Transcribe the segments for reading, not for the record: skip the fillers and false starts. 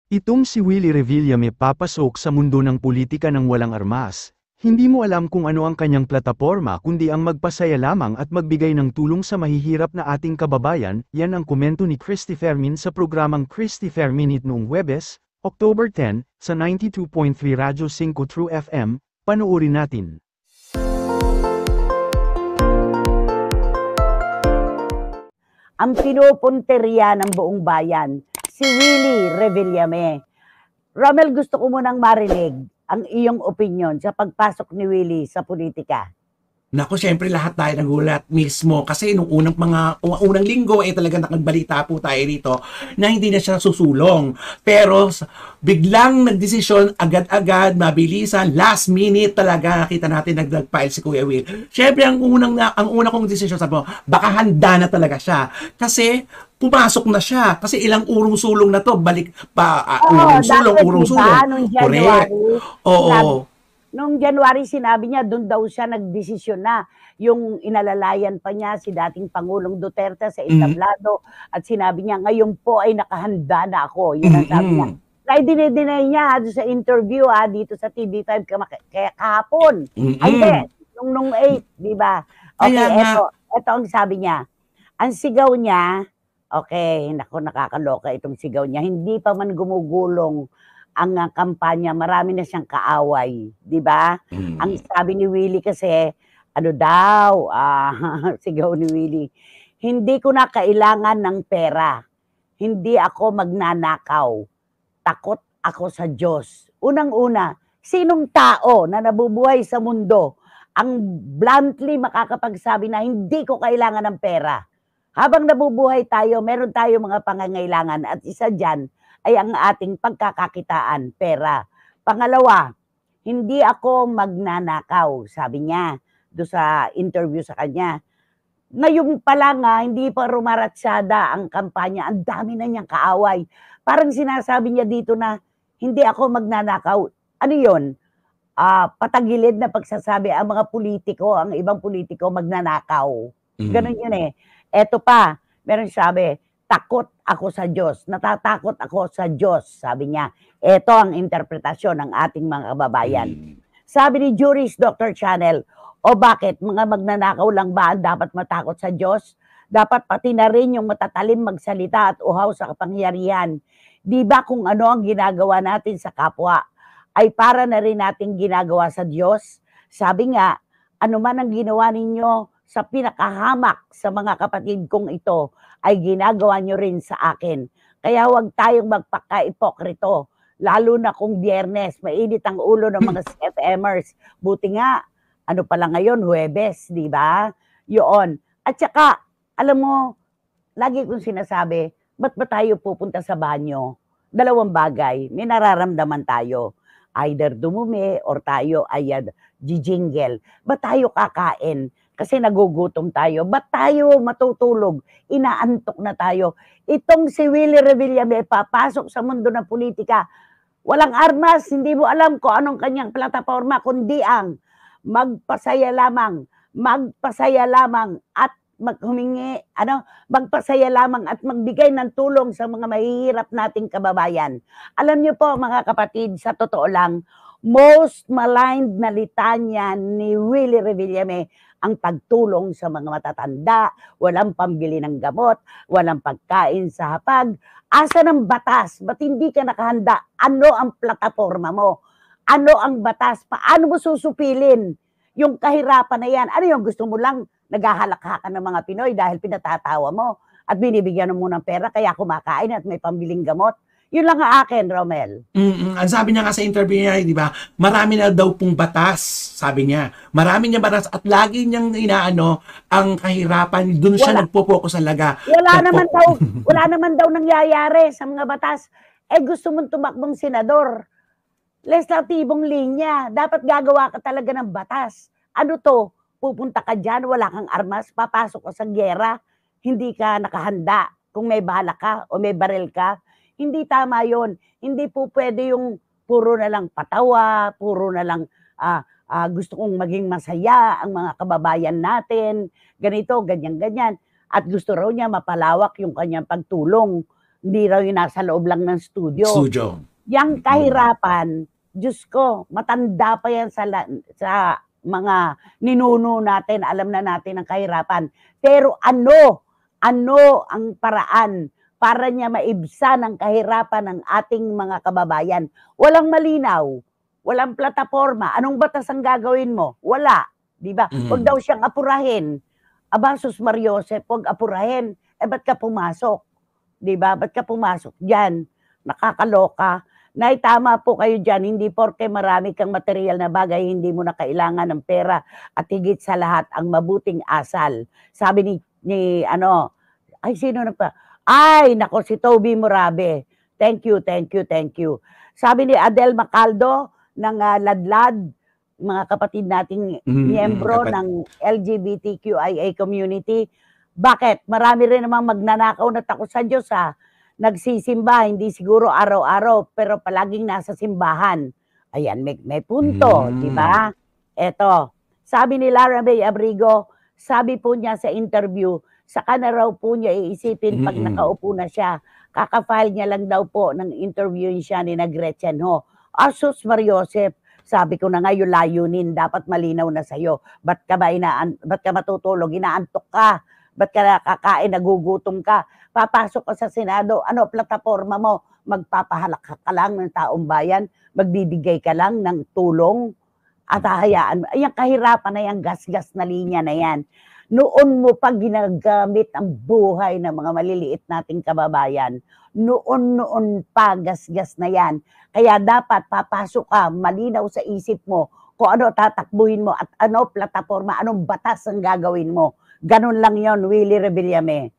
Itong si Willie Revilla may papasok sa mundo ng politika ng walang armas. Hindi mo alam kung ano ang kanyang plataporma kundi ang magpasaya lamang at magbigay ng tulong sa mahihirap na ating kababayan, yan ang komento ni Christy Fermin sa programang Christy Ferminute noong Huwebes, October 10, sa 92.3 Radyo 5 True FM, panoorin natin. Ang pinupunteriya ng buong bayan, si Willie Revillame. Romel, gusto ko munang marinig ang iyong opinion sa pagpasok ni Willie sa politika. Naku, syempre lahat tayo nagulat mismo kasi nung unang linggo talagang nakagbalita po tayo rito na hindi na siya susulong. Pero biglang nagdesisyon agad-agad, mabilisan, last minute talaga nakita natin nag-file si Kuya Will. Syempre ang una kong desisyon sabi mo, baka handa na talaga siya kasi pumasok na siya kasi ilang urong sulong na to, balik pa urong sulong. Correct. Oo. Noong January, sinabi niya, doon daw siya nagdesisyon na. Yung inalalayan pa niya si dating Pangulong Duterte sa entablado. At sinabi niya, ngayon po ay nakahanda na ako. Yun ang sabi niya. Kaya dinay niya sa interview dito sa TV5 kaya kahapon. Ay, nung 8, di ba? Okay, ito ang sabi niya. Ang sigaw niya, okay, naku, nakakaloka itong sigaw niya. Hindi pa man gumugulong ang kampanya, marami na siyang kaaway, di ba? Ang sabi ni Willie kasi, ano daw, sigaw ni Willie, hindi ko na kailangan ng pera. Hindi ako magnanakaw. Takot ako sa Diyos. Unang-una, sinong tao na nabubuhay sa mundo ang bluntly makakapagsabi na hindi ko kailangan ng pera? Habang nabubuhay tayo, meron tayo mga pangangailangan at isa dyan ay ang ating pagkakakitaan, pera. Pangalawa, hindi ako magnanakaw, sabi niya doon sa interview sa kanya. Ngayon pa lang hindi pa rumaratsada ang kampanya, ang dami na niyang kaaway. Parang sinasabi niya dito na hindi ako magnanakaw. Ano yun? Patagilid na pagsasabi ang mga politiko, ang ibang politiko magnanakaw. Ganon yun eh. Eto pa, meron sabi, takot ako sa Diyos, natatakot ako sa Diyos, sabi niya. Ito ang interpretasyon ng ating mga kababayan. Sabi ni Juris Dr. Channel, o bakit mga magnanakaw lang ba ang dapat matakot sa Diyos? Dapat pati na rin yung matatalim magsalita at uhaw sa kapangyarihan. Di ba kung ano ang ginagawa natin sa kapwa, ay para na rin nating ginagawa sa Diyos? Sabi nga, ano man ang ginawa ninyo sa pinakahamak sa mga kapatid kong ito, ay ginagawa nyo rin sa akin. Kaya huwag tayong magpaka-ipokrito. Lalo na kung Biyernes, mainit ang ulo ng mga CFMers. Buti nga, ano pala ngayon, Huwebes, di ba? Yun. At saka, alam mo, lagi kong sinasabi, ba't ba tayo pupunta sa banyo? Dalawang bagay, may nararamdaman tayo. Either dumumi or tayo ay jijingle. Ba't tayo kakain? Kasi nagugutom tayo. Ba't tayo matutulog? Inaantok na tayo. Itong si Willie Revillame papasok sa mundo ng politika. Walang armas, hindi mo alam kung anong kanyang plataforma, kundi ang magpasaya lamang at magpasaya lamang at magbigay ng tulong sa mga mahihirap nating kababayan. Alam niyo po mga kapatid, sa totoo lang, most maligned na litanya ni Willie Revillame ang pagtulong sa mga matatanda, walang pambili ng gamot, walang pagkain sa hapag. Asa ng batas? Ba't hindi ka nakahanda? Ano ang plataforma mo? Ano ang batas? Paano mo susupilin yung kahirapan na yan? Ano yung gusto mo lang naghahalakhakan ng mga Pinoy dahil pinatatawa mo at binibigyan mo ng pera kaya kumakain at may pambiling gamot? Yun lang ang akin, Romel. Ang sabi niya nga sa interview niya, di ba, marami na daw pong batas, sabi niya. Marami niyang batas at lagi niyang inaano ang kahirapan, doon siya nagpo-focus talaga. Wala naman daw nangyayari sa mga batas. Gusto mong tumakbong senador. Legislatibong linya, dapat gagawa ka talaga ng batas. Ano to? Pupunta ka dyan, wala kang armas, papasok ka sa giyera, hindi ka nakahanda kung may bala ka o may baril ka. Hindi tama yon. Hindi po pwede yung puro na lang patawa, puro na lang gusto kong maging masaya ang mga kababayan natin, ganito, ganyan-ganyan. At gusto raw niya mapalawak yung kanyang pagtulong Hindi raw yung nasa loob lang ng studio. Studio. Yang kahirapan, Diyos ko, matanda pa yan sa mga ninuno natin, alam na natin ang kahirapan. Pero ano ang paraan para niya maibsan ang kahirapan ng ating mga kababayan? Walang malinaw, walang plataforma. Anong batas ang gagawin mo? Wala, di ba? Huwag daw siyang apurahin. Aba, sus Mariosep, huwag apurahin. Ba't ka pumasok? Di ba? Ba't ka pumasok diyan? Nakakaloka. Nay, tama po kayo dyan, hindi porke marami kang material na bagay, hindi mo na kailangan ng pera at higit sa lahat ang mabuting asal. Sabi ni sino nagpa? Ay, nako, si Toby Morabe. Thank you. Sabi ni Adel Macaldo ng Ladlad, mga kapatid nating miyembro ng LGBTQIA community. Bakit? Marami rin namang magnanakaw na takot sa Diyos nagsisimba, hindi siguro araw-araw, pero palaging nasa simbahan. Ayan, may punto, di ba? Eto, sabi ni Lara May Abrigo, sabi po niya sa interview, saka na raw po niya iisipin pag nakaupo na siya. Kaka-file niya lang daw po ng interview siya ni Gretchen Ho. Asus Mariosep, sabi ko na nga yung layunin, dapat malinaw na sa'yo. Ba't ka matutulog? Inaantok ka? Ba't ka kakain, nagugutom ka? Papasok ka sa Senado, ano plataforma mo? Magpapahalak ka lang ng taong bayan, magbibigay ka lang ng tulong, at hahayaan mo. Ayan, kahirapan na yan, gas-gas na linya na yan. Noon mo pa ginagamit ang buhay ng mga maliliit nating kababayan. Noon pa, gas-gas na yan. Kaya dapat papasok ka, malinaw sa isip mo kung ano tatakbuhin mo at ano plataforma, anong batas ang gagawin mo. Ganun lang yon, Willie Rebillame.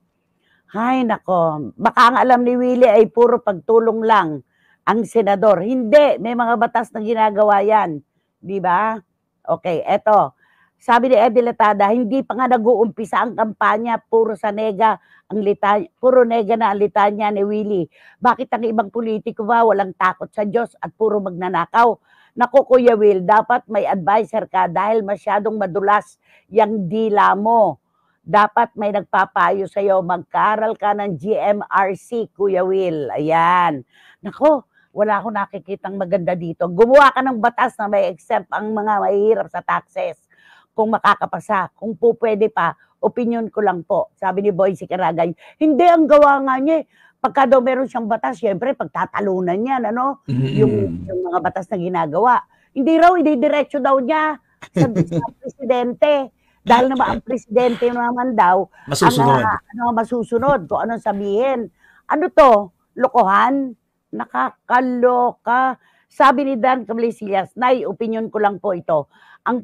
Ay, nako. Baka ang alam ni Willie ay puro pagtulong lang ang senador. Hindi, may mga batas na ginagawa yan. Di ba? Okay, eto. Sabi ni Eddie Latada, hindi pa nga nag-uumpisa ang kampanya, puro nega na ang litanya ni Willie. Bakit ang ibang politiko ba walang takot sa Diyos at puro magnanakaw? Naku, Kuya Will, dapat may advisor ka dahil masyadong madulas yung dila mo. Dapat may nagpapayo sa'yo, magkaral ka ng GMRC, Kuya Will. Ayan. Nako, wala akong nakikitang maganda dito. Gumawa ka ng batas na may exempt ang mga mahihirap sa taxes. Kung makakapasa, kung po pwede pa, opinion ko lang po. Sabi ni Boyce Caragay, hindi ang gawa nga niya. Pagka daw meron siyang batas, syempre pagtatalunan yan, yung mga batas na ginagawa. Hindi raw, hindi diretso daw niya sa presidente. Dahil naman ang presidente naman daw, masusunod kung anong sabihin. Ano to? Lokohan? Nakakaloka. Sabi ni Dan Cablesias, Nay, opinion ko lang po ito. Ang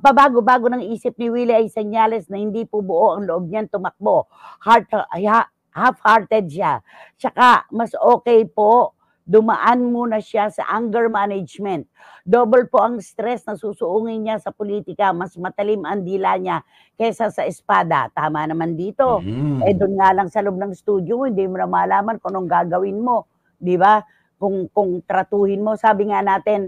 pabago-bago ng isip ni Willie ay senyales na hindi po buo ang loob niyan tumakbo. Half-hearted siya. Tsaka, mas okay po, dumaan muna siya sa anger management. Double po ang stress na susuungin niya sa politika. Mas matalim ang dila niya kesa sa espada. Tama naman dito. Doon nga lang sa loob ng studio, hindi mo na malaman kung anong gagawin mo. Di ba? Kung tratuhin mo, sabi nga natin,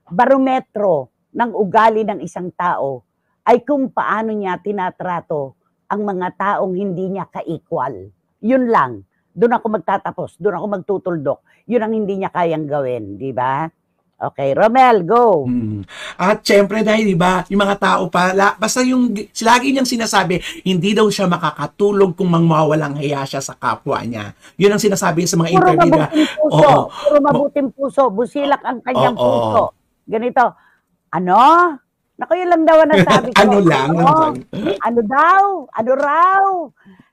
barometro ng ugali ng isang tao ay kung paano niya tinatrato ang mga taong hindi niya ka-equal. Yun lang. Doon ako magtatapos, doon ako magtutuldok. Yun ang hindi niya kayang gawin, di ba? Okay, Romel, go. At syempre dahil, di ba, yung mga tao basta yung lagi niyang sinasabi, hindi daw siya makakatulog kung mawawalang hiya siya sa kapwa niya. Yun ang sinasabi sa mga interview na. Puro mabuting puso, busilak ang kanyang puso. Ganito, Naku, yun lang daw ang nasabi ko. Ano raw?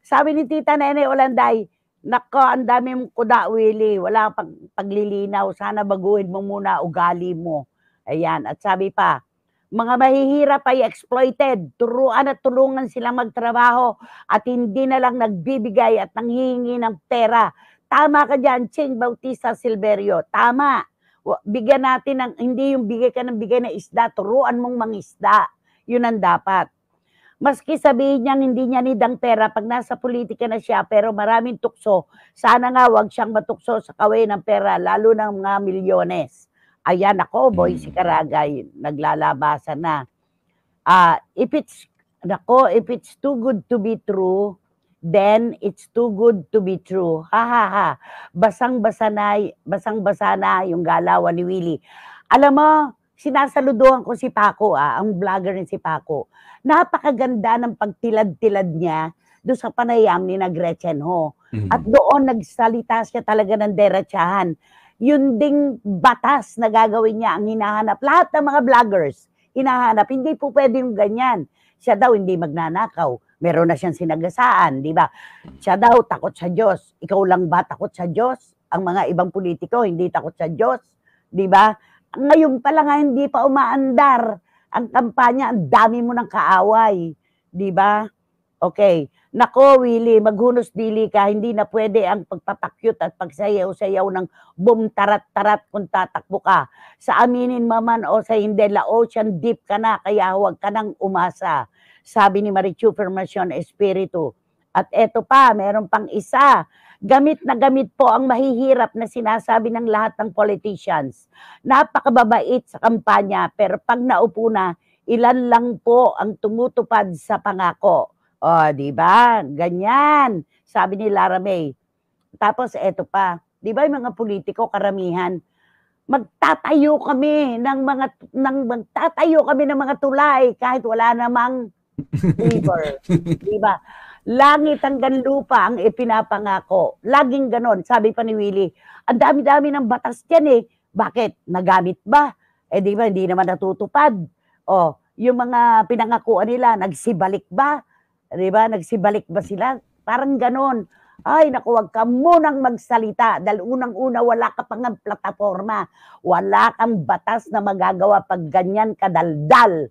Sabi ni Tita Nene Olanday, nako, ang dami mong kuda, Willie. Wala pang paglilinaw. Sana baguhin mo muna ugali mo. Ayan. At sabi pa, mga mahihirap ay exploited. Turuan at tulungan silang magtrabaho at hindi na lang nagbibigay at nanghihingi ng pera. Tama ka dyan, Ching Bautista Silverio. Tama. Bigyan natin hindi yung bigay ka ng bigay na isda. Turuan mong mangisda. Yun ang dapat. Maski sabihin niyang hindi niya nidang pera pag nasa politika na siya, pero maraming tukso. Sana nga wag siyang matukso sa kaway ng pera, lalo ng mga milyones. Ayan ako, Boyce Caragay, naglalabasan na. If it's too good to be true, then it's too good to be true. Ha ha ha. Basang-basa na yung galawan ni Willie. Alam mo, sinasaluduhan ko si Paco, ang vlogger ni si Paco. Napakaganda ng pagtilad-tilad niya doon sa panayam ni na Gretchen Ho. At doon nagsalita siya talaga ng derechahan. Yun ding batas na gagawin niya ang hinahanap. Lahat ng mga vloggers, hinahanap. Hindi po pwede yung ganyan. Siya daw hindi magnanakaw. Meron na siyang sinagasaan, di ba? Siya daw takot sa Diyos. Ikaw lang ba takot sa Diyos? Ang mga ibang politiko hindi takot sa Diyos, di ba? Ngayon pa lang nga hindi pa umaandar ang kampanya, ang dami mo ng kaaway, di ba? Okay. Nako, Willie, maghunos dili ka, hindi na pwede ang pagpapakyut at pagsayaw-sayaw ng boom tarat-tarat kung tatakbo ka. Sa aminin man o sa hindi, la ocean deep ka na, kaya huwag ka nang umasa. Sabi ni Marichu Formacion Espiritu. At eto pa, meron pang isa. Gamit na gamit po ang mahihirap na sinasabi ng lahat ng politicians. Napakababait sa kampanya, pero pag naupo na, ilan lang po ang tumutupad sa pangako. O, di ba? Ganyan. Sabi ni Lara May. Tapos, eto pa. Di ba yung mga politiko, karamihan, magtatayo kami ng mga tulay kahit wala namang river. Di ba? Langit hanggang lupa ang ipinapangako. Laging ganon. Sabi pa ni Willie, ang dami-dami ng batas dyan eh. Bakit? Nagamit ba? Eh di ba, hindi naman natutupad. O, yung mga pinangakuan nila, nagsibalik ba? Di ba? Nagsibalik ba sila? Parang ganon. Ay, naku, wag ka munang magsalita. Dahil unang-una, wala ka pang plataforma. Wala kang batas na magagawa pag ganyan kadaldal